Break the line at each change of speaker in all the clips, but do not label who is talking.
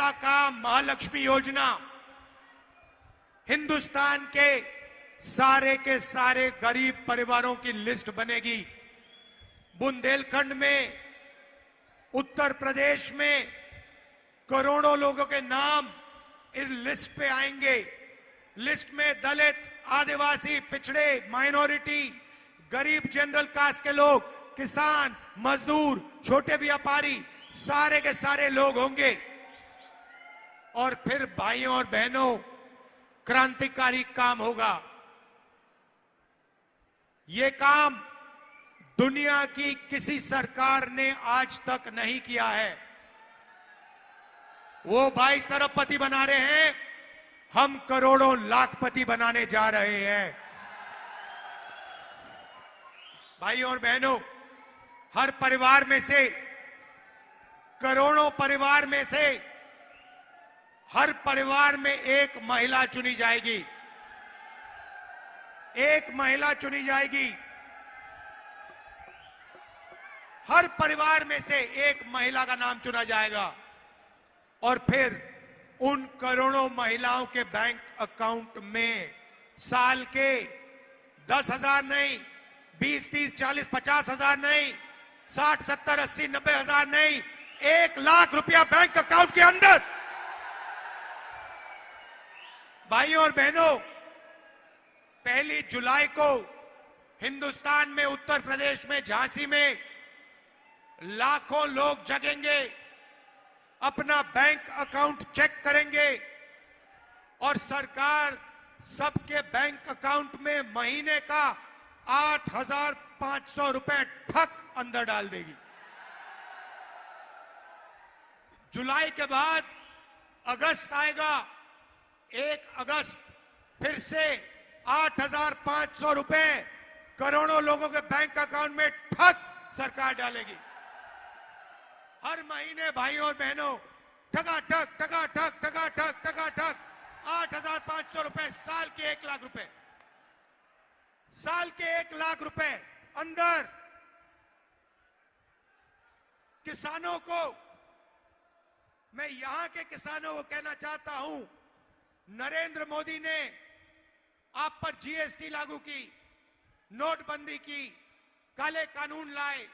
पहला काम महालक्ष्मी योजना, हिंदुस्तान के सारे गरीब परिवारों की लिस्ट बनेगी। बुंदेलखंड में, उत्तर प्रदेश में करोड़ों लोगों के नाम इस लिस्ट पे आएंगे। लिस्ट में दलित, आदिवासी, पिछड़े, माइनॉरिटी, गरीब, जनरल कास्ट के लोग, किसान, मजदूर, छोटे व्यापारी, सारे के सारे लोग होंगे। और फिर भाइयों और बहनों, क्रांतिकारी काम होगा। ये काम दुनिया की किसी सरकार ने आज तक नहीं किया है। वो भाई सरबपति बना रहे हैं, हम करोड़ों लाखपति बनाने जा रहे हैं। भाइयों और बहनों, हर परिवार में से, करोड़ों परिवार में से हर परिवार में एक महिला चुनी जाएगी। एक महिला चुनी जाएगी। हर परिवार में से एक महिला का नाम चुना जाएगा और फिर उन करोड़ों महिलाओं के बैंक अकाउंट में साल के 10,000 नहीं, 20, 30, 40, 50,000 नहीं, 60, 70, 80, 90,000 नहीं, 1 लाख रुपया बैंक अकाउंट के अंदर। भाइयों और बहनों, 1 जुलाई को हिंदुस्तान में, उत्तर प्रदेश में, झांसी में लाखों लोग जगेंगे, अपना बैंक अकाउंट चेक करेंगे और सरकार सबके बैंक अकाउंट में महीने का 8,500 रुपए ठक अंदर डाल देगी। जुलाई के बाद अगस्त आएगा। 1 अगस्त फिर से 8,500 रुपए करोड़ों लोगों के बैंक अकाउंट में ठक सरकार डालेगी। हर महीने भाइयों और बहनों, ठगाठक ठगाठक ठगाठक ठगाठक 8,500 रुपए, साल के 1 लाख रुपए, साल के 1 लाख रुपए अंदर। किसानों को, मैं यहां के किसानों को कहना चाहता हूं, नरेंद्र मोदी ने आप पर जीएसटी लागू की, नोटबंदी की, काले कानून लाए,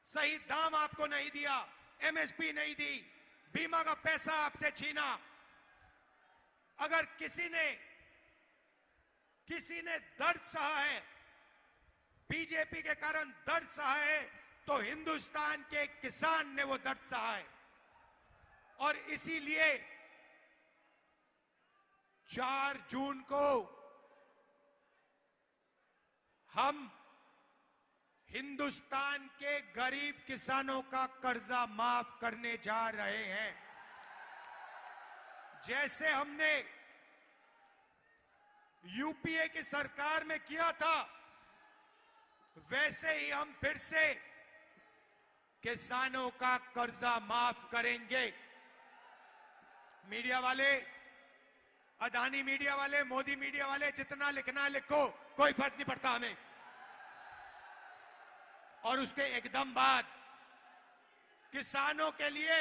सही दाम आपको नहीं दिया, एमएसपी नहीं दी, बीमा का पैसा आपसे छीना। अगर किसी ने दर्द सहा है, बीजेपी के कारण दर्द सहा है, तो हिंदुस्तान के किसान ने वो दर्द सहा है। और इसीलिए 4 जून को हम हिंदुस्तान के गरीब किसानों का कर्जा माफ करने जा रहे हैं। जैसे हमने यूपीए की सरकार में किया था, वैसे ही हम फिर से किसानों का कर्जा माफ करेंगे। मीडिया वाले, अदानी मीडिया वाले, मोदी मीडिया वाले, जितना लिखना लिखो, कोई फर्क नहीं पड़ता हमें। और उसके एकदम बाद किसानों के लिए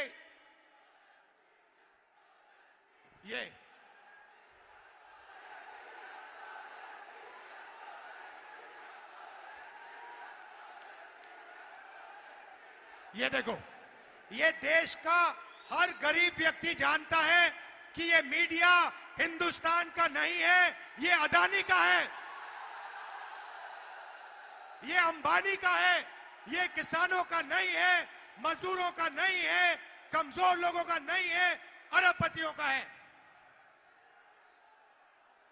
ये देखो, ये देश का हर गरीब व्यक्ति जानता है कि ये मीडिया हिंदुस्तान का नहीं है, ये अदानी का है, ये अंबानी का है, ये किसानों का नहीं है, मजदूरों का नहीं है, कमजोर लोगों का नहीं है, अरबपतियों का है।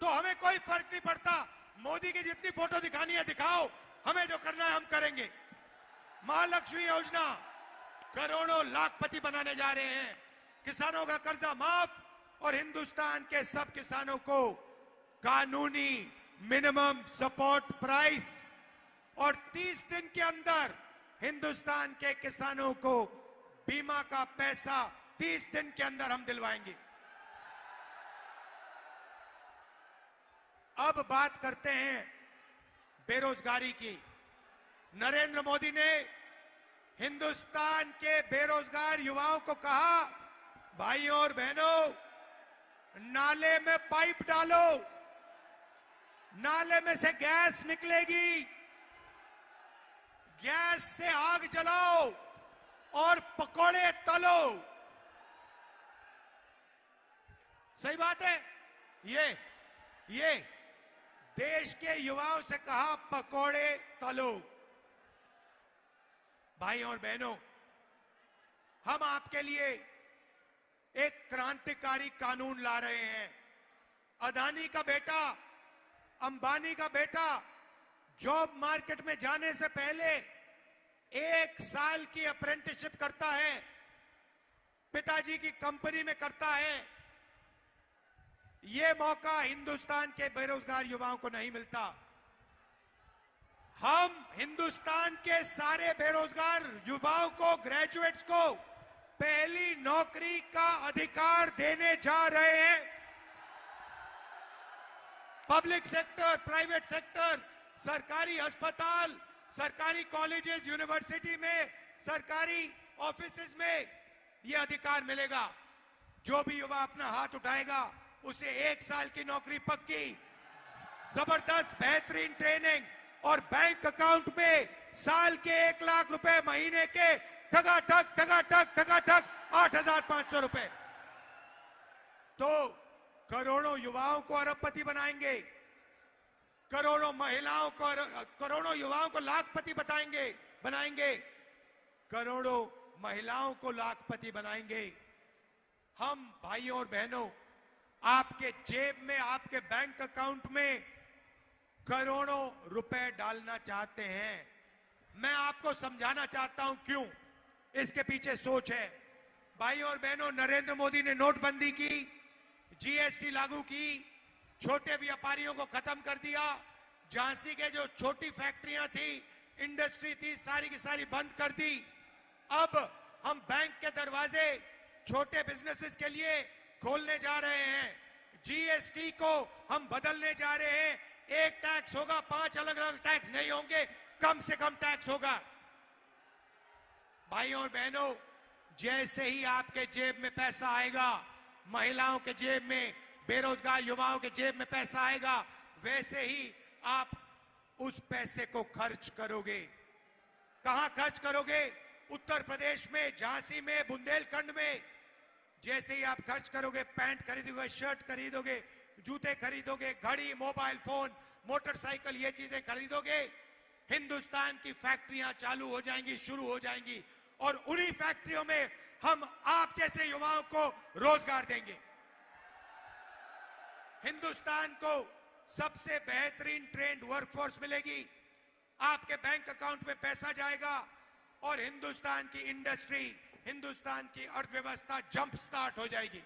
तो हमें कोई फर्क नहीं पड़ता, मोदी की जितनी फोटो दिखानी है दिखाओ, हमें जो करना है हम करेंगे। महालक्ष्मी योजना, करोड़ों लाखपति बनाने जा रहे हैं, किसानों का कर्जा माफ और हिंदुस्तान के सब किसानों को कानूनी मिनिमम सपोर्ट प्राइस, और 30 दिन के अंदर हिंदुस्तान के किसानों को बीमा का पैसा 30 दिन के अंदर हम दिलवाएंगे। अब बात करते हैं बेरोजगारी की। नरेंद्र मोदी ने हिंदुस्तान के बेरोजगार युवाओं को कहा भाइयों और बहनों, नाले में पाइप डालो, नाले में से गैस निकलेगी, गैस से आग जलाओ और पकोड़े तलो। सही बात है। ये देश के युवाओं से कहा, पकोड़े तलो। भाइयों और बहनों, हम आपके लिए एक क्रांतिकारी कानून ला रहे हैं। अदानी का बेटा, अंबानी का बेटा जॉब मार्केट में जाने से पहले 1 साल की अप्रेंटिसशिप करता है, पिताजी की कंपनी में करता है। यह मौका हिंदुस्तान के बेरोजगार युवाओं को नहीं मिलता। हम हिंदुस्तान के सारे बेरोजगार युवाओं को, ग्रेजुएट्स को पहली नौकरी का अधिकार देने जा रहे हैं। पब्लिक सेक्टर, प्राइवेट सेक्टर, सरकारी अस्पताल, सरकारी कॉलेजेस, यूनिवर्सिटी में, सरकारी ऑफिसेज में यह अधिकार मिलेगा। जो भी युवा अपना हाथ उठाएगा उसे 1 साल की नौकरी पक्की, जबरदस्त बेहतरीन ट्रेनिंग और बैंक अकाउंट में साल के 1 लाख रुपए, महीने के ठगाठक 8,500 रुपए। तो करोड़ों युवाओं को अरबपति बनाएंगे, करोड़ों युवाओं को लाखपति बनाएंगे, करोड़ों महिलाओं को लाखपति बनाएंगे। हम भाइयों और बहनों, आपके जेब में, आपके बैंक अकाउंट में करोड़ों रुपए डालना चाहते हैं। मैं आपको समझाना चाहता हूं क्यों इसके पीछे सोच है। भाइयों और बहनों, नरेंद्र मोदी ने नोटबंदी की, जीएसटी लागू की, छोटे व्यापारियों को खत्म कर दिया। झांसी के जो छोटी फैक्ट्रियां थी, इंडस्ट्री थी, सारी की सारी बंद कर दी। अब हम बैंक के दरवाजे छोटे बिजनेसेस के लिए खोलने जा रहे हैं। जीएसटी को हम बदलने जा रहे हैं। एक टैक्स होगा, 5 अलग अलग टैक्स नहीं होंगे, कम से कम टैक्स होगा। भाइयों और बहनों, जैसे ही आपके जेब में पैसा आएगा, महिलाओं के जेब में, बेरोजगार युवाओं के जेब में पैसा आएगा, वैसे ही आप उस पैसे को खर्च करोगे। कहां खर्च करोगे? उत्तर प्रदेश में, झांसी में, बुंदेलखंड में। जैसे ही आप खर्च करोगे, पैंट खरीदोगे, शर्ट खरीदोगे, जूते खरीदोगे, घड़ी, मोबाइल फोन, मोटरसाइकिल, ये चीजें खरीदोगे, हिंदुस्तान की फैक्ट्रियां चालू हो जाएंगी, शुरू हो जाएंगी, और उन्हीं फैक्ट्रियों में हम आप जैसे युवाओं को रोजगार देंगे। हिंदुस्तान को सबसे बेहतरीन ट्रेंड वर्कफोर्स मिलेगी, आपके बैंक अकाउंट में पैसा जाएगा और हिंदुस्तान की इंडस्ट्री, हिंदुस्तान की अर्थव्यवस्था जंप स्टार्ट हो जाएगी।